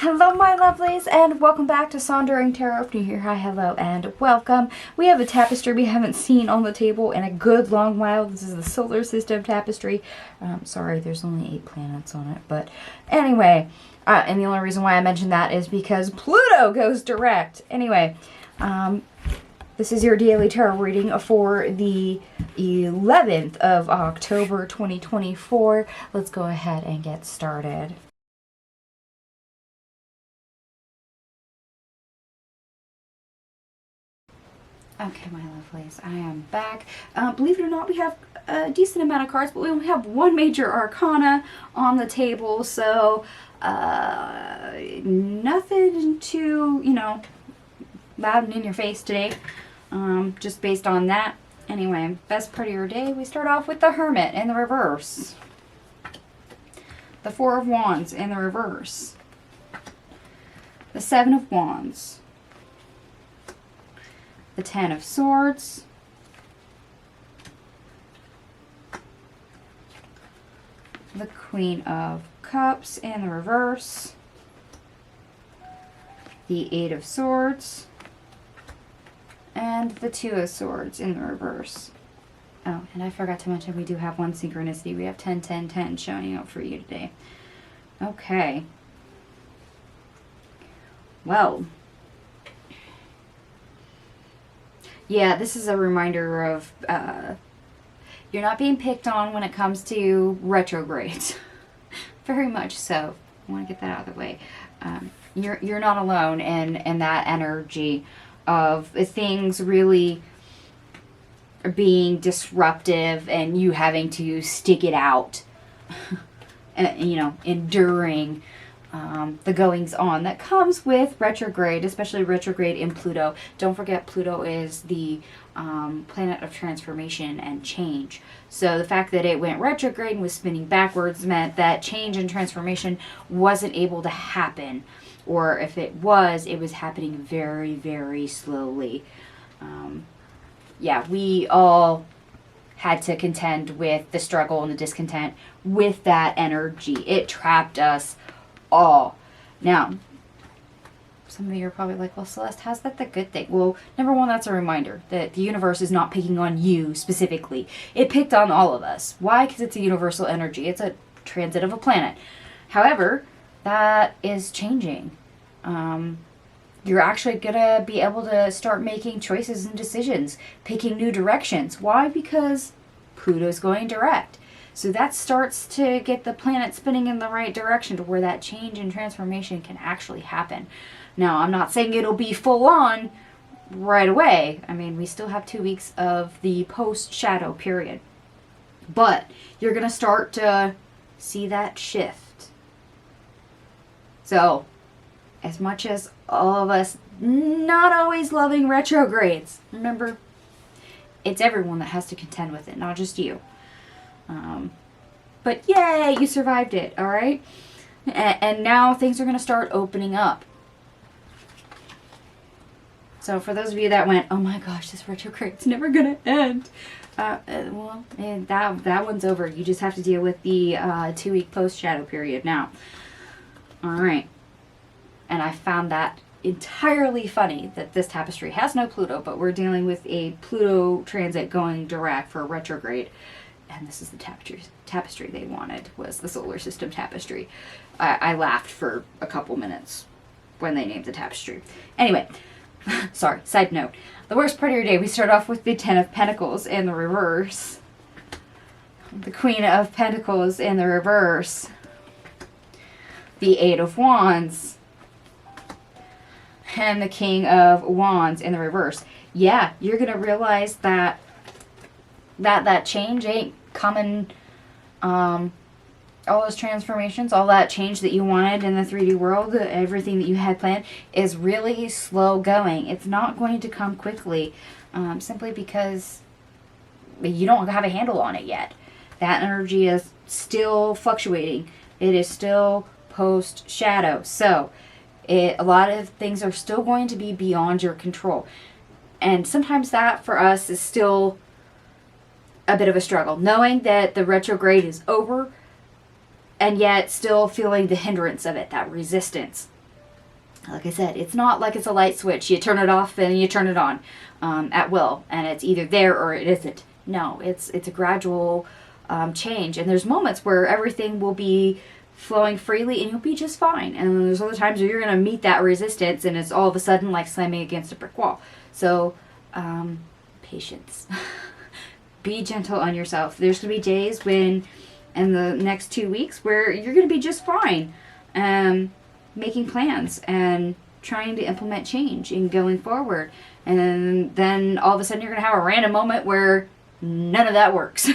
Hello my lovelies and welcome back to Sondering Tarot. If you're here, hi, hello, and welcome. We have a tapestry we haven't seen on the table in a good long while. This is the solar system tapestry. Sorry, there's only 8 planets on it, but anyway, and the only reason why I mentioned that is because Pluto goes direct. Anyway, this is your daily tarot reading for the 11th of October 2024. Let's go ahead and get started. Okay, my lovelies, I am back. Believe it or not, we have a decent amount of cards, but we only have one major arcana on the table, so nothing too, loud and in your face today, just based on that. Anyway, best part of your day, we start off with the Hermit in the reverse. The Four of Wands in the reverse. The Seven of Wands. The Ten of Swords, the Queen of Cups in the reverse, the Eight of Swords, and the Two of Swords in the reverse. Oh, and I forgot to mention we do have one synchronicity. We have 10, 10, 10 showing up for you today. Okay. Well, yeah, this is a reminder of you're not being picked on when it comes to retrogrades. Very much so. I want to get that out of the way. You're not alone in that energy of things really being disruptive and you having to stick it out. Enduring the goings on that comes with retrograde, especially retrograde in Pluto. Don't forget, Pluto is the planet of transformation and change. So the fact that it went retrograde and was spinning backwards meant that change and transformation wasn't able to happen. Or if it was happening very, very slowly. We all had to contend with the struggle and the discontent with that energy. It trapped us all. Now, some of you are probably like, well, Celeste, how's that the good thing? Well, number one, that's a reminder that the universe is not picking on you specifically. It picked on all of us. Why? Because it's a universal energy. It's a transit of a planet. However, that is changing. You're actually going to be able to start making choices and decisions, picking new directions. Why? Because Pluto's going direct. So that starts to get the planet spinning in the right direction to where that change and transformation can actually happen. Now, I'm not saying it'll be full on right away. I mean, we still have 2 weeks of the post-shadow period. But you're going to start to see that shift. So, as much as all of us not always loving retrogrades, remember, it's everyone that has to contend with it, not just you. But yay, you survived it, all right? And now things are going to start opening up. So for those of you that went, oh my gosh, this retrograde's never going to end. That one's over. You just have to deal with the 2-week post-shadow period now. All right. And I found that entirely funny that this tapestry has no Pluto, but we're dealing with a Pluto transit going direct for retrograde. And this is the tapestry they wanted, was the solar system tapestry. I laughed for a couple minutes when they named the tapestry. Anyway, sorry, side note. The worst part of your day, we start off with the Ten of Pentacles in the reverse. The Queen of Pentacles in the reverse. The Eight of Wands. And the King of Wands in the reverse. Yeah, you're going to realize that change ain't coming, all those transformations, all that change that you wanted in the 3D world, everything that you had planned is really slow going. It's not going to come quickly, simply because you don't have a handle on it yet. That energy is still fluctuating. It is still post-shadow. So, a lot of things are still going to be beyond your control. And sometimes that, for us, is still a bit of a struggle, knowing that the retrograde is over and yet still feeling the hindrance of it, that resistance. Like I said, it's not like it's a light switch. You turn it off and you turn it on at will, and it's either there or it isn't. No, it's a gradual change, and there's moments where everything will be flowing freely and you'll be just fine. And there's other times where you're going to meet that resistance and it's all of a sudden like slamming against a brick wall. So, patience. Be gentle on yourself. There's going to be days when, in the next 2 weeks, where you're going to be just fine. Making plans and trying to implement change and going forward. And then all of a sudden you're going to have a random moment where none of that works.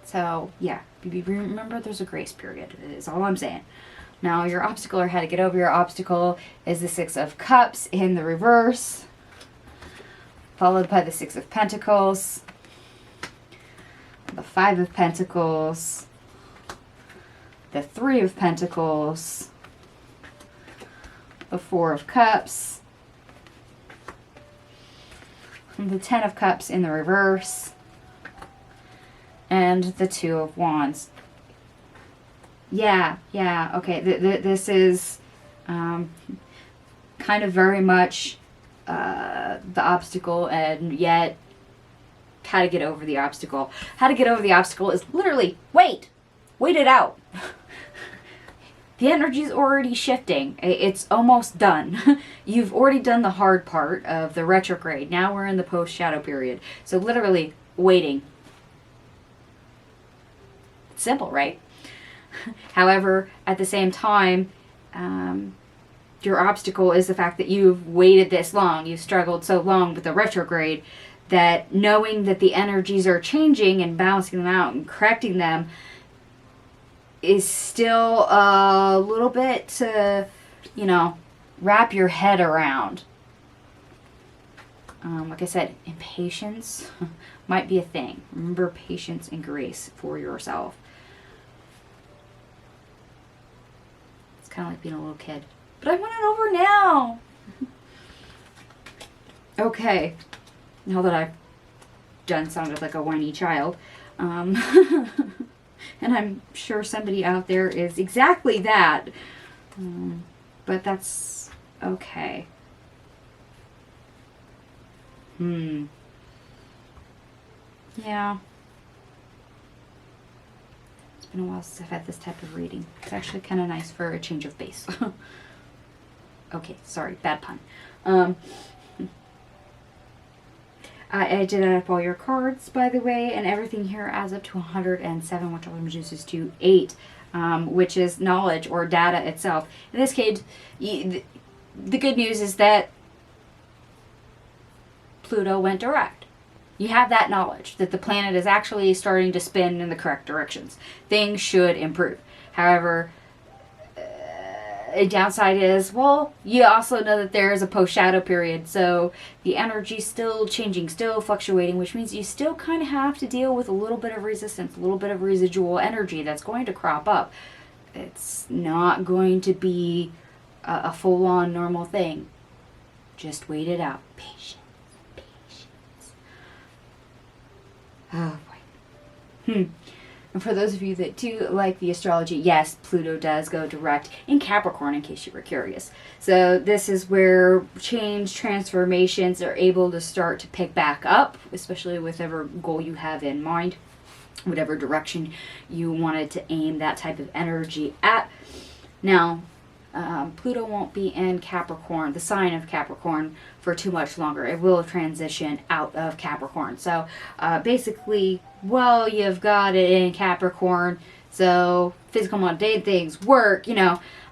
So, yeah. Remember, there's a grace period, is all I'm saying. Now, your obstacle, or how to get over your obstacle, is the Six of Cups in the reverse, followed by the Six of Pentacles, the Five of Pentacles, the Three of Pentacles, the Four of Cups, the Ten of Cups in the reverse, and the Two of Wands. Yeah, okay. This is kind of very much the obstacle, and yet how to get over the obstacle. How to get over the obstacle is literally wait it out. The energy is already shifting. It's almost done. You've already done the hard part of the retrograde. Now we're in the post-shadow period. So literally waiting. Simple, right? However, at the same time, your obstacle is the fact that you've waited this long. You've struggled so long with the retrograde that knowing that the energies are changing and balancing them out and correcting them is still a little bit to, wrap your head around. Like I said, impatience might be a thing. Remember, patience and grace for yourself. It's kind of like being a little kid. But I want it over now. Okay. Now that I've done sounded like a whiny child. And I'm sure somebody out there is exactly that. But that's okay. Yeah. It's been a while since I've had this type of reading. It's actually kind of nice for a change of pace. Okay, sorry, bad pun. I did add up all your cards, by the way, and everything here adds up to 107, which reduces to 8, which is knowledge or data itself. In this case, the good news is that Pluto went direct. You have that knowledge that the planet is actually starting to spin in the correct directions. Things should improve. However, a downside is, well, you also know that there is a post-shadow period, so the energy's still changing, still fluctuating, which means you still kind of have to deal with a little bit of resistance, a little bit of residual energy that's going to crop up. It's not going to be a full-on normal thing. Just wait it out. Patience. Oh, boy. And for those of you that do like the astrology, yes, Pluto does go direct in Capricorn, in case you were curious. So this is where change, transformations are able to start to pick back up, especially with whatever goal you have in mind, whatever direction you wanted to aim that type of energy at. Now, Pluto won't be in Capricorn, the sign of Capricorn, for too much longer. It will transition out of Capricorn. So basically, well, you've got it in Capricorn, so physical mundane things, work,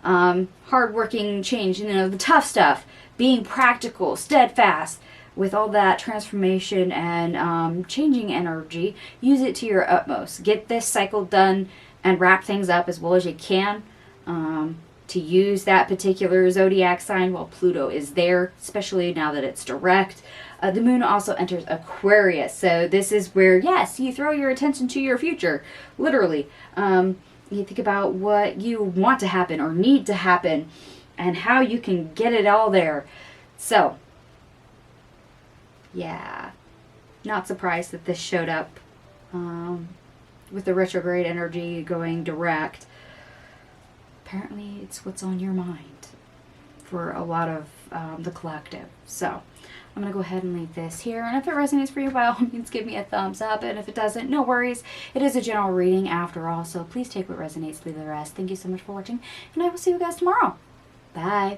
hard-working change, the tough stuff, being practical, steadfast, with all that transformation and changing energy, use it to your utmost. Get this cycle done and wrap things up as well as you can. To use that particular zodiac sign while Pluto is there, especially now that it's direct. The moon also enters Aquarius, so this is where, yes, you throw your attention to your future, literally. You think about what you want to happen or need to happen and how you can get it all there. So, yeah, not surprised that this showed up with the retrograde energy going direct. Apparently, it's what's on your mind. for a lot of the collective. So I'm going to go ahead and leave this here. And if it resonates for you, by all means, give me a thumbs up. And if it doesn't, no worries. It is a general reading after all. So please take what resonates, leave the rest. Thank you so much for watching. And I will see you guys tomorrow. Bye.